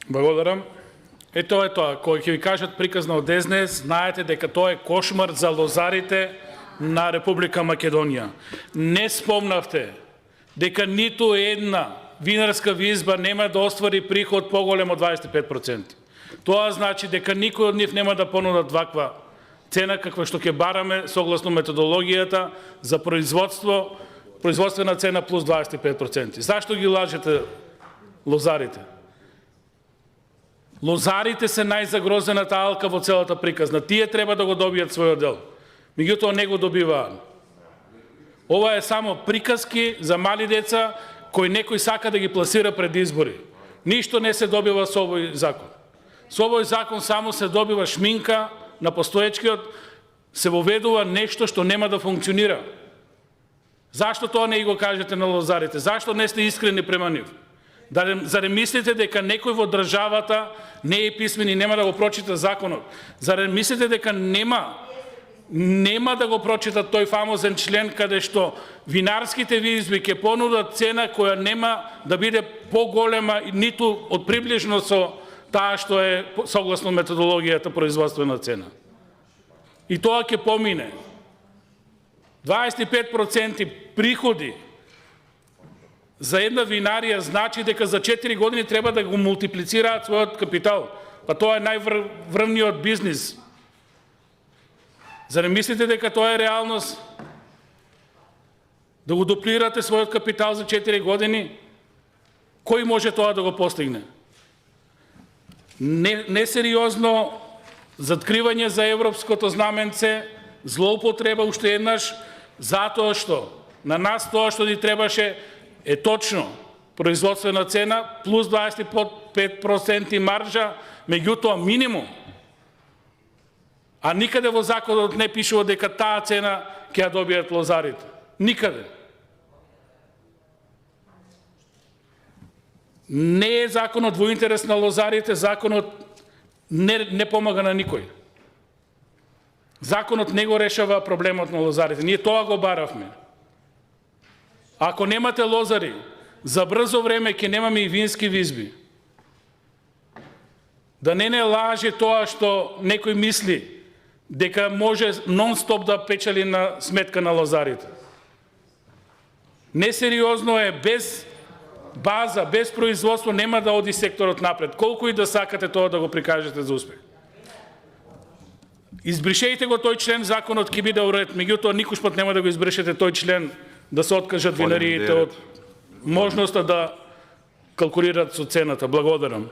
Благодарам. Ето, кој ќе ви кажат приказна од ДСНС, знаете дека тоа е кошмар за лозарите на Република Македонија. Не спомнавте дека ниту една винарска визба нема да оствари приход поголем од 25%. Тоа значи дека никој од нив нема да понудат ваква цена каква што ќе бараме согласно методологијата за производствена цена плюс 25%. Зашто ги лажете лозарите? Лозарите се најзагрозената алка во целата приказна. Тие треба да го добијат својот дел. Меѓутоа не го добиваат. Ова е само приказки за мали деца кои некој сака да ги пласира пред избори. Ништо не се добива со овој закон. Со овој закон само се добива шминка на постоечкиот, се воведува нешто што нема да функционира. Зашто тоа не го кажете на лозарите? Зашто не сте искрени према нив? Заре мислите дека некој во државата не е писмен и нема да го прочита законот? Заре мислите дека нема да го прочитат тој фамозен член каде што винарските визби ќе понудат цена која нема да биде поголема ниту од приближно со таа што е согласно методологијата производствена цена. И тоа ќе помине. 25% приходи за една винарија значи дека за 4 години треба да го мултиплицираат својот капитал. Па тоа е најврвниот бизнис. Заре мислите дека тоа е реалност? Да го дуплирате својот капитал за 4 години? Кој може тоа да го постигне? Несериозно заткривање за европското знаменце, злоупотреба уште еднаш, затоа што на нас тоа што ни требаше е точно производствена цена плюс 25% маржа, меѓутоа минимум. А никаде во законот не пишува дека таа цена ќе ја добијат лозарите. Никаде. Не е законот во интерес на лозарите, законот не помага на никој. Законот не го решава проблемот на лозарите. Ние тоа го баравме. Ако немате лозари, за брзо време ќе немаме и вински визби. Да не лаже тоа што некој мисли дека може нон-стоп да печели на сметка на лозарите. Несериозно е, без база, без производство нема да оди секторот напред. Колку и да сакате тоа да го прикажете за успех. Избришејте го тој член, законот ќе биде уред, меѓутоа никошпат нема да го избришете тој член да се откажат винариите од можноста да калкулираат со цената. Благодарам.